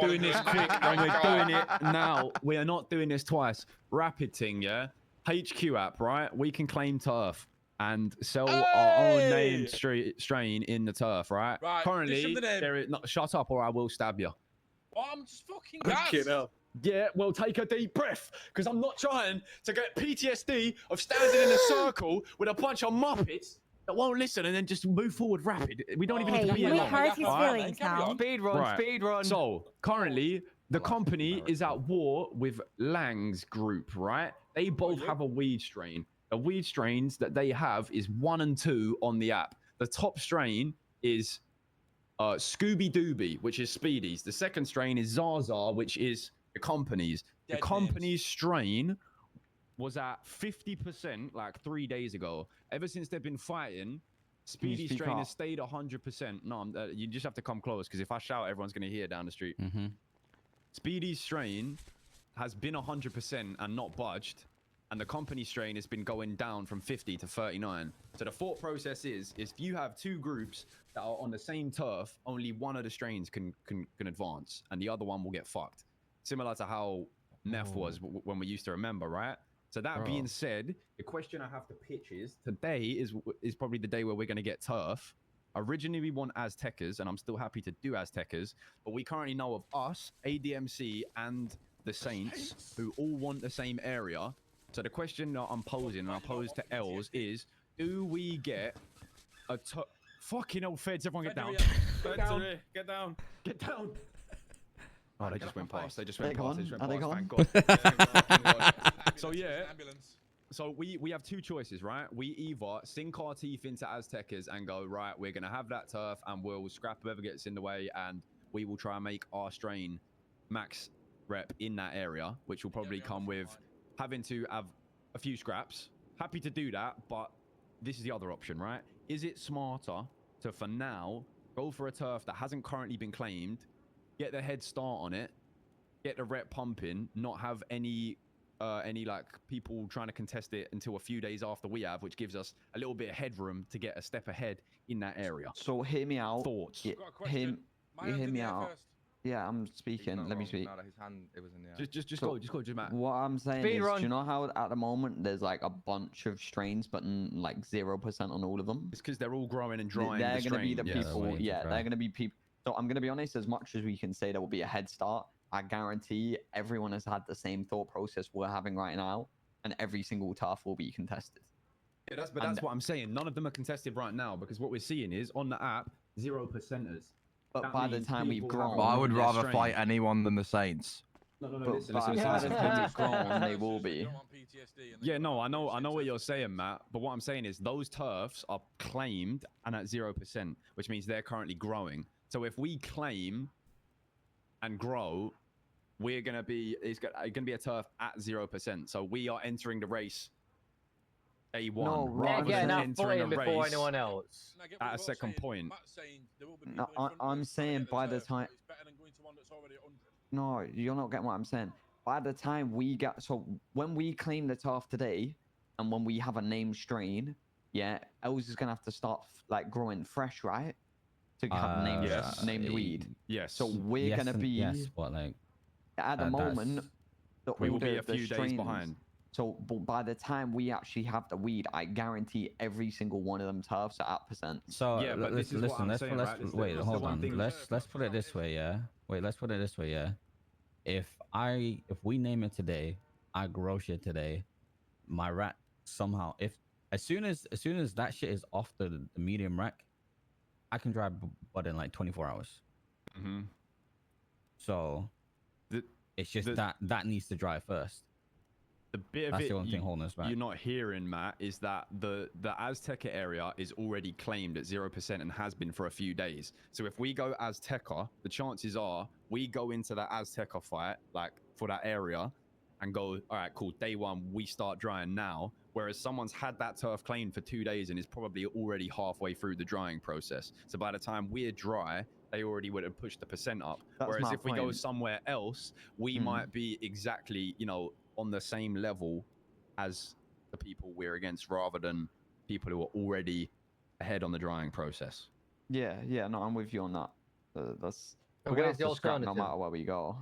doing this quick and we're doing it now. We are not doing this twice. Rapid thing, yeah? HQ app, right? We can claim turf and sell our own named strain in the turf, right? Currently, there is not. Shut up, or I will stab you. Oh, I'm just fucking gassed. Yeah, well, take a deep breath, because I'm not trying to get PTSD of standing in a circle with a bunch of muppets that won't listen and then just move forward rapid. We don't even need to be we alone. hurt his feelings now. Speed run. So currently, the company is at war with Lang's group, right? They both have a weed strain. The weed strains that they have is 1 and 2 on the app. The top strain is Scooby Dooby, which is Speedy's. The second strain is Zaza, which is the company's. The company's strain was at 50% like 3 days ago. Ever since they've been fighting, Speedy's strain has stayed 100%. No, you just have to come close, because if I shout, everyone's going to hear down the street. Speedy's strain has been 100% and not budged, and the company strain has been going down from 50 to 39. So the thought process is if you have two groups that are on the same turf, only one of the strains can advance, and the other one will get fucked. Similar to how Meth was when we used to remember, right? So that being said, the question I have to pitch is, today is probably the day where we're going to get turf. Originally, we want Aztecas, and I'm still happy to do Aztecas, but we currently know of us, ADMC, and the Saints, who all want the same area. So the question that I'm posing, and I pose to Els, is, do we get a fucking old feds, everyone get down. Get down. Get down. Get down. Oh, they just went past. They just went past. Thank God. So yeah. So we have two choices, right? We either sink our teeth into Aztecas and go, right, we're going to have that turf and we'll scrap whoever gets in the way, and we will try and make our strain max rep in that area, which will probably come with having to have a few scraps. Happy to do that, but this is the other option, right? Is it smarter to, for now, go for a turf that hasn't currently been claimed, get the head start on it, get the rep pumping, not have any like people trying to contest it until a few days after we have, which gives us a little bit of headroom to get a step ahead in that area. So hear me out. Thoughts? Hear me out. Yeah, I'm speaking. Let me speak. No, his hand, it was in the air. Just go, Matt. What I'm saying is, do you know how at the moment there's like a bunch of strains, but like 0% on all of them? It's because they're all growing and drying. They're going to be the people. Yeah, they're going to be people. So I'm going to be honest, as much as we can say there will be a head start, I guarantee everyone has had the same thought process we're having right now, and every single turf will be contested. Yeah, that's what I'm saying. None of them are contested right now, because what we're seeing is on the app, 0%ers. But by the time we've grown, I would rather fight anyone than the Saints. No, listen. By the time we've grown, they will be. Yeah, no, I know what you're saying, Matt. But what I'm saying is those turfs are claimed and at 0%, which means they're currently growing. So if we claim and grow, it's gonna be a turf at 0%. So we are entering the race A1. No, rather than entering a race before anyone else. at a second point. No, I'm saying by the time. No, you're not getting what I'm saying. By the time we get, so when we claim the turf today, and when we have a named strain, yeah, Els is gonna have to start like growing fresh, right? To have named weed. Yes. So we're gonna be at the moment. We will be a few days behind. So by the time we actually have the weed, I guarantee every single one of them turfs are at percent. So yeah, but listen, wait, hold on. Let's put it this way, yeah. Wait, let's put it this way, yeah. If we name it today, I grow shit today, my rat somehow, as soon as that shit is off the medium rack, I can drive bud in like 24 hours. So it's just that needs to dry first. The bit That's of the only thing holding us back. you're not hearing, Matt, is that the Azteca area is already claimed at 0% and has been for a few days. So if we go Azteca, the chances are we go into that Azteca fight, like for that area, and go, all right, cool, day one, we start drying now. Whereas someone's had that turf claimed for 2 days and is probably already halfway through the drying process. So by the time we're dry, they already would have pushed the percent up. Whereas if we go somewhere else, we might be exactly, on the same level as the people we're against, rather than people who are already ahead on the drying process. Yeah, no, I'm with you on that. We're gonna have Where's the to scrap no alternative? matter where we go.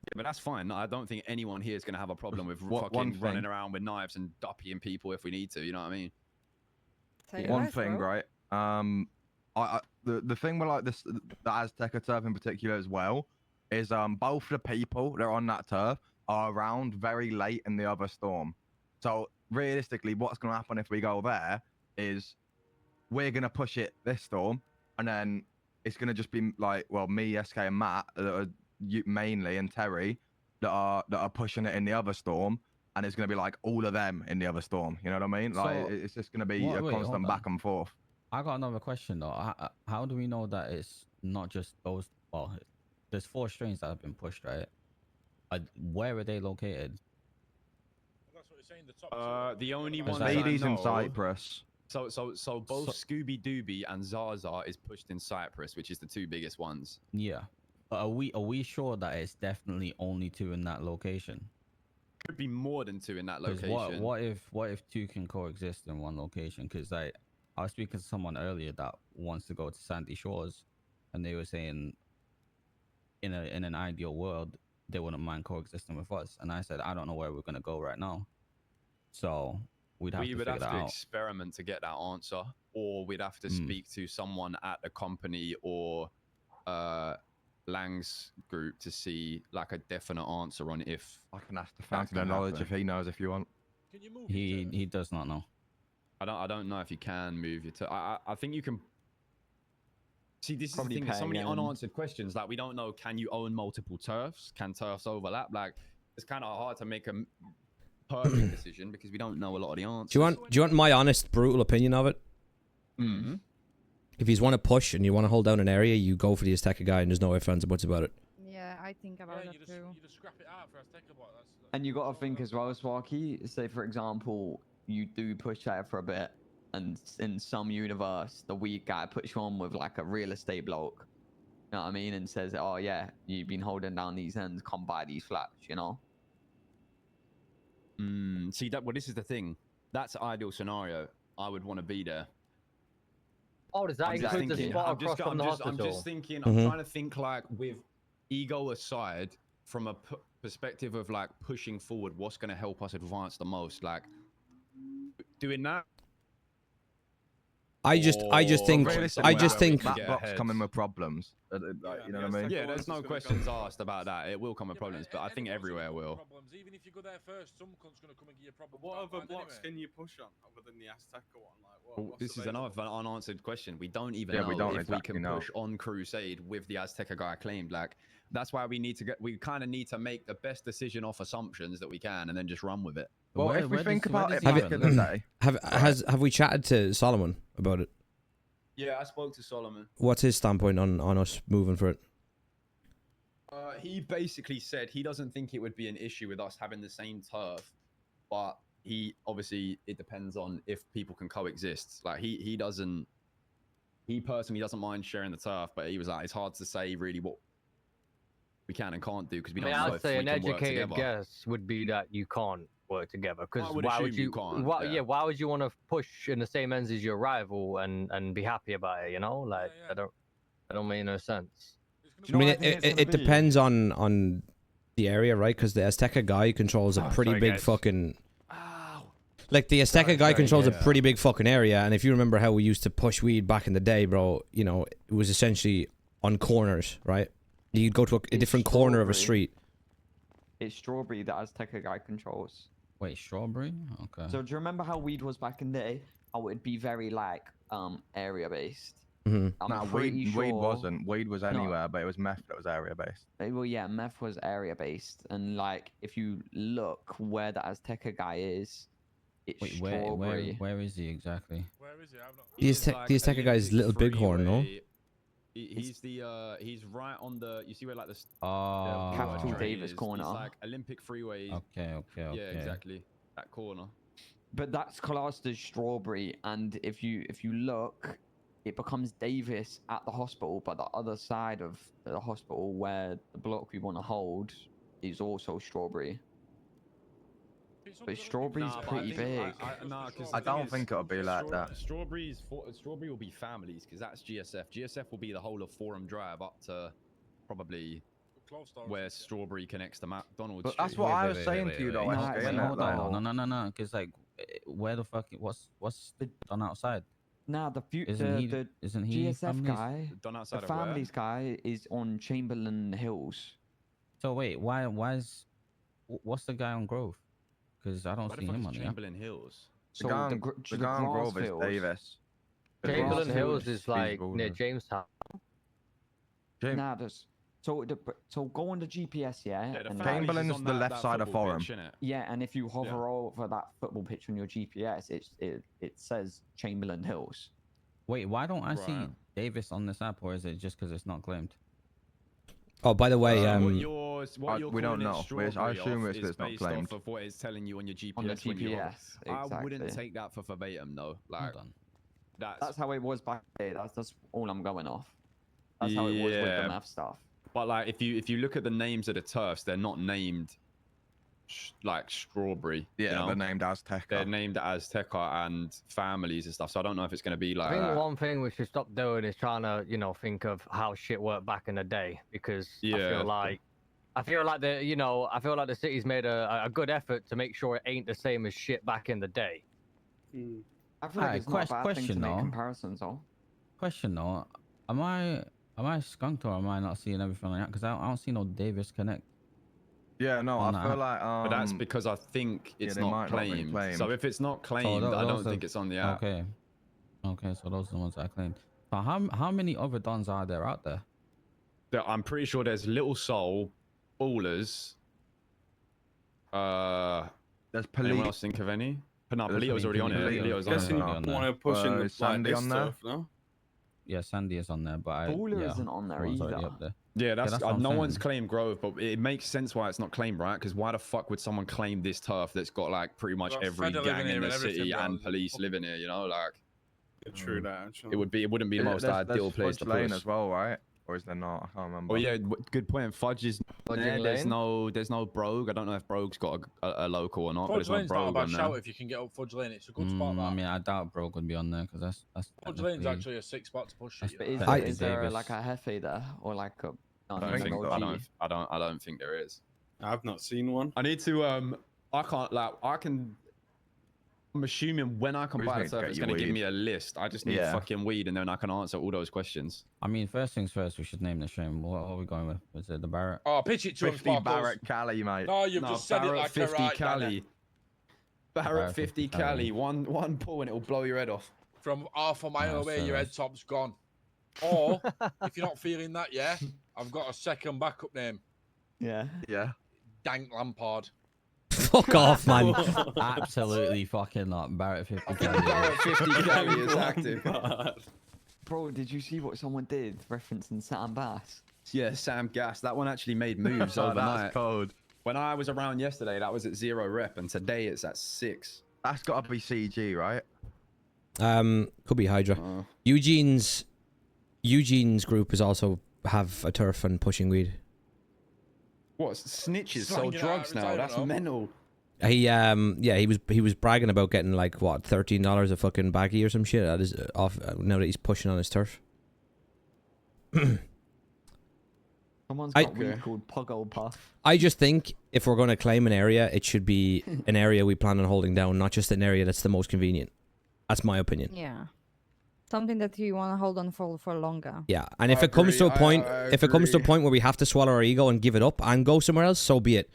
Yeah, but that's fine. I don't think anyone here is going to have a problem with One fucking running thing. around with knives and duppying people if we need to. You know what I mean? Take One less, thing, bro. right? The thing with like this, the Azteca turf in particular as well, is both the people that are on that turf are around very late in the other storm. So realistically, what's going to happen if we go there is we're going to push it this storm, and then it's going to just be like, well, me, SK, and Matt that are mainly, and Terry that are pushing it in the other storm, and it's going to be like all of them in the other storm. You know what I mean? Like So, it's just going to be wait, a hold constant on. back and forth. I got another question though. How do we know that it's not just those? Well, there's 4 strains that have been pushed, right? Where are they located? That's what you're saying. The top. The only Because ones I Ladies in know- Cyprus. So both Scooby Dooby and Zaza is pushed in Cyprus, which is the 2 biggest ones. Yeah, but are we sure that it's definitely only 2 in that location? Could be more than 2 in that 'Cause location. what if 2 can coexist in one location? Because I was speaking to someone earlier that wants to go to Sandy Shores, and they were saying in an ideal world they wouldn't mind coexisting with us. And I said I don't know where we're gonna go right now, so we'd have We to would figure have that to out. experiment to get that answer, or we'd have to speak to someone at the company or Lang's group to see like a definite answer on if I can ask the That fountain of can knowledge happen. if he knows if you want. Can you move? He does not know. I don't know if you can move your I think you can. See, this Probably is the thing. There's so many paying, unanswered questions. Like we don't know. Can you own multiple turfs? Can turfs overlap? Like it's kind of hard to make a perfect decision because we don't know a lot of the answers. Do you want my honest, brutal opinion of it? Mm-hmm. If you want to push and you want to hold down an area, you go for the Azteca guy, and there's no ifs, ands, or buts about it. Yeah, I think about that you too. just scrap it out for Azteca bot. And you got to think as well, Sparky. Say for example, you do push that for a bit, and in some universe, the weak guy puts you on with like a real estate bloke. You know what I mean? And says, "Oh yeah, you've been holding down these ends. Come buy these flats." You know. See that? Well, this is the thing. That's the ideal scenario. I would want to be there. Oh, does that I'm just include the thinking. spot I'm across just, from the hospital? I'm just thinking. Mhm. I'm trying to think like with ego aside, from a perspective of like pushing forward, what's going to help us advance the most? Like doing that. I just think that block's coming with problems. Like, you know what I mean? Yeah, there's no questions asked about that. It will come with problems, but I think everywhere will. Problems. Even if you go there first, some cunt's gonna come and give you problems. What down other the line blocks anyway. can you push on other than the Azteca one? Like, Well, what's this is available? another unanswered question. We don't even Yeah, know we don't if we exactly can know. push on Crusade with the Azteca guy claimed. Like, that's why we need to get. We kind of need to make the best decision off assumptions that we can, and then just run with it. Well, Where- if we where think does- where about does it he back live? in the day, have we chatted to Solomon about it? Yeah, I spoke to Solomon. What's his standpoint on us moving for it? He basically said he doesn't think it would be an issue with us having the same turf, but he obviously it depends on if people can coexist. Like he doesn't. He personally doesn't mind sharing the turf, but he was like, it's hard to say really what we can and can't do because we I don't mean, know I'd if say we an can work educated together. guess would be that you can't work together. Because I would why would assume you you? can't, Why, yeah. yeah, why would you want to push in the same ends as your rival and be happy about it? You know, like yeah. I don't make no sense. Do I mean, what think it's it gonna be? depends on the area, right? Because the Azteca guy controls a pretty sorry, big guys. fucking. Like the Azteca guy controls a pretty big fucking area, and if you remember how we used to push weed back in the day, bro, you know, it was essentially on corners, right? You'd go to a different corner of a Strawberry. street. It's Strawberry that Azteca guy controls. Wait, strawberry? Okay. So do you remember how weed was back in the day? How it'd be very like area based. hmm I'm nah, pretty weed sure. wasn't. Weed was anywhere, but it was meth that was area based. Well, yeah, meth was area based, and like if you look where the Azteca guy is, it's Wait, Strawberry. where is he exactly? Where is it? I've not. The Azteca guy is Little Bighorn, no? He's he's right on the. You see where like the Oh, Capital train Davis is? corner. It's like Olympic Freeway. Okay. Yeah, exactly. That corner. But that's classed as Strawberry, and if you look, it becomes Davis at the hospital, but the other side of the hospital where the block we want to hold is also Strawberry. But Strawberry's pretty big. I don't think it'll be like that. Strawberry will be families because that's GSF. GSF will be the whole of Forum Drive up to probably Close doors. where Strawberry connects to McDonald's. But that's shit. what I was saying to you though. wait. SK, Nah, innit? hold Like, on. No, because like, where the fuck? What's done outside? Nah, Isn't he GSF families? guy, Done the outside of where? families guy is on Chamberlain Hills. So wait, what's the guy on Grove? Because I don't Where the see fuck him is on the app. Chamberlain Hills? So the guy on Grove is Grassfields- Davis. The Chamberlain Grassfields Hills is like feasible, near though. Jamestown. Nah, there's so go on the GPS, yeah. Yeah, the and families Chamberlain's is on the that- left that side of football Forum. pitch, innit? yeah, and if you hover over that football pitch on your GPS, it says Chamberlain Hills. Wait, why don't I see Right. Davis on this app, or is it just because it's not claimed? Oh, by the way, what you're we don't calling it know. I Strawberry assume off it's is not based claimed. off of what it's telling you on your GPS. On the when you hover. GPS, I wouldn't exactly. take that for verbatim though. Like Hold on. That's how it was back then. That's all I'm going off. That's how it was with Yeah. the math stuff. But like, if you look at the names of the turfs, they're not named like Strawberry. Yeah, you know? they're named Azteca. They're named Azteca and families and stuff. So I don't know if it's going to be I like think that. one thing we should stop doing is trying to, think of how shit worked back in the day, because I feel like the city's made a good effort to make sure it ain't the same as shit back in the day. I feel like Alright, it's not a bad thing to question make though. comparisons though. Question though, am I skunked or am I not seeing everything like that? Because I don't see no Davis Connect. Yeah, no, on I that feel like But that's because I think it's they not might not be claimed. claimed. So if it's not claimed, I don't think it's on the app. Okay, so those are the ones I claimed. So how many other dons are there out there? I'm pretty sure there's Little Soul, Ballers. there's Anyone police. else think of any? No, There's Polito's already on it. Polito. Polito's on Guessing it. on there. want to push in Is Sandy this on there? stuff, no? Yeah, Sandy is on there, but Baller isn't on there everyone's already either. up there. Yeah, that's, that's what I'm no one's saying. claimed Grove, but it makes sense why it's not claimed, right? Because why the fuck would someone claim this turf that's got like pretty much Got every Federer living gang here in the and everything, city bro. and police living here? You know, like Yeah, true that, actually. it wouldn't be the most ideal place to Fudge Lane push. as well, right? Or is there not? I can't remember. Oh yeah, good point. Fudge is Fudging there. There's Lane? no Brogue. I don't know if Brogue's got a local or not, but Fudge there's no Lane's not a Brogue bad on there. shout if you can get up Fudge Lane. It's a good spot. I That. mean, I doubt Bro would be on there because that's Fudge Lane's technically- actually a sick spot to push That's it. But you is, know? I- is there Davis. like a Hefe there or like a I don't don't think think. so. I don't think there is. I've not seen one. I need to. I can't. Like, I can. I'm assuming when I can We buy just the need to turf, it's get going to you give weed. me a list. I just need Yeah. fucking weed, and then I can answer all those questions. I mean, first things first, we should name the stream. What are we going with? Is it the Barrett? Oh, pitch it to him, 50 Sparkles. Barrett Cali, mate. No, you've No, just said it Barrett like 50 a right, Cali. Danny. Barrett 50 Cali. One pull and it'll blow your head off. From half a mile Nice, away, your head nice. top's gone. Or, if you're not feeling that, yeah, I've got a second backup name. yeah. Yeah. Dank Lampard. Fuck off, man. Absolutely fucking not. Barrett 50. Barrett 50 Cali is active. Bro, did you see what someone did referencing Sam Bass? Yeah, Sam Gass. That one actually made moves Oh, overnight. that's cold. When I was around yesterday, that was at 0 rep, and today it's at 6. That's got to be CG, right? Could be Hydra. Eugene's group is also have a turf and pushing weed. What? Snitches sell Slanging it out drugs every now. time, That's no? mental. He was bragging about getting like what $13 a fucking baggie or some shit at his off now that he's pushing on his turf. Someone's I- got weed called Puggle Puff. I just think if we're going to claim an area, it should be an area we plan on holding down, not just an area that's the most convenient. That's my opinion. Yeah. Something that you want to hold on for longer. Yeah, and if I it comes to a agree, point, I if it comes to a agree. point where we have to swallow our ego and give it up and go somewhere else, so be it.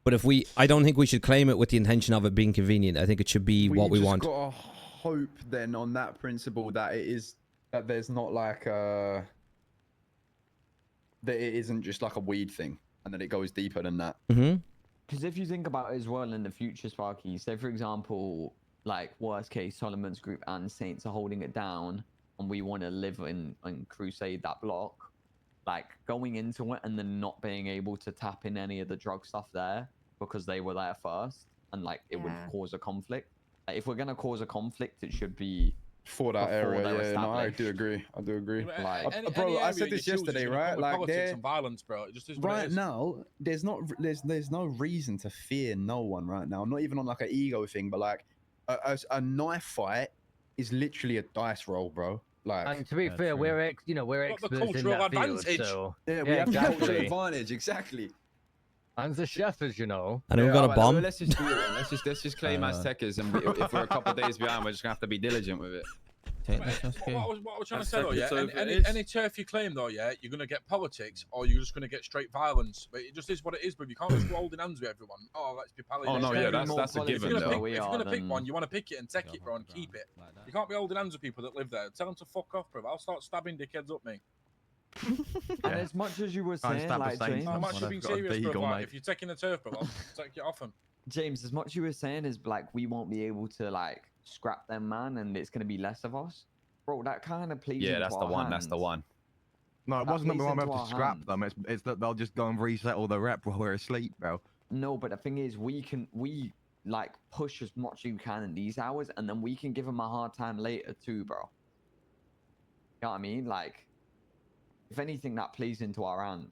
But I don't think we should claim it with the intention of it being convenient. I think it should be what we want. Got to hope then on that principle that that there's not like that it isn't just like a weed thing and that it goes deeper than that. Mm-hmm. Because if you think about it as well in the future, Sparky, say for example, like worst case, Solomon's group and Saints are holding it down, and we want to live in Crusade that block, like going into it and then not being able to tap in any of the drug stuff there because they were there first, and like it would Yeah. cause a conflict. Like, if we're gonna cause a conflict, it should be For that Before area, they're yeah, no, I do established. agree. I do agree. Yeah, but Like- any Bro, I area said you this choose is yesterday, gonna right? come with Like, politics they're- and violence, bro. It just is what it Right is. now, there's no reason to fear no one right now. Not even on like an ego thing, but like a knife fight is literally a dice roll, bro. Like, And to be fair, true. we're Got the experts in cultural that field, advantage. so Yeah, we yeah, have the cultural exactly. advantage. Exactly. And the chef, as you know. And we've Yeah, got a alright, bomb. Let's just do it. Then. Let's just claim Aztecas, and if we're a couple of days behind, we're just gonna have to be diligent with it. Take this, Sasuke. What I was trying to That's say though, yeah. technically Any, so any, it is. any turf you claim though, yeah, you're gonna get politics, or you're just gonna get straight violence. But it just is what it is. But you can't just go holding hands with everyone. Oh, let's be pals. Oh no, There's yeah, gonna be that's more a given politics though. than we If you're are, gonna pick then- one, you want to pick it and take it, bro, and keep it. You can't be holding hands with people that live there. Tell them to fuck off, bro. I'll start stabbing dickheads up, mate. And as much as you were Can't saying, stab the like Saints, James, I'm Well, actually they've being got a serious, bro. deagle, Like, mate. if you're taking the turf, bro, I'll take it off them. James, as much you were saying is like we won't be able to like scrap them, man, and it's gonna be less of us, bro. That kind of plays. Yeah, into that's the our one. That's the hands. one. No, it That wasn't that we plays won't be into able our to scrap hands. them. It's that they'll just go and resettle the rep while we're asleep, bro. No, but the thing is, we like push as much as you can in these hours, and then we can give them a hard time later too, bro. You know what I mean? Like, if anything, that plays into our hand.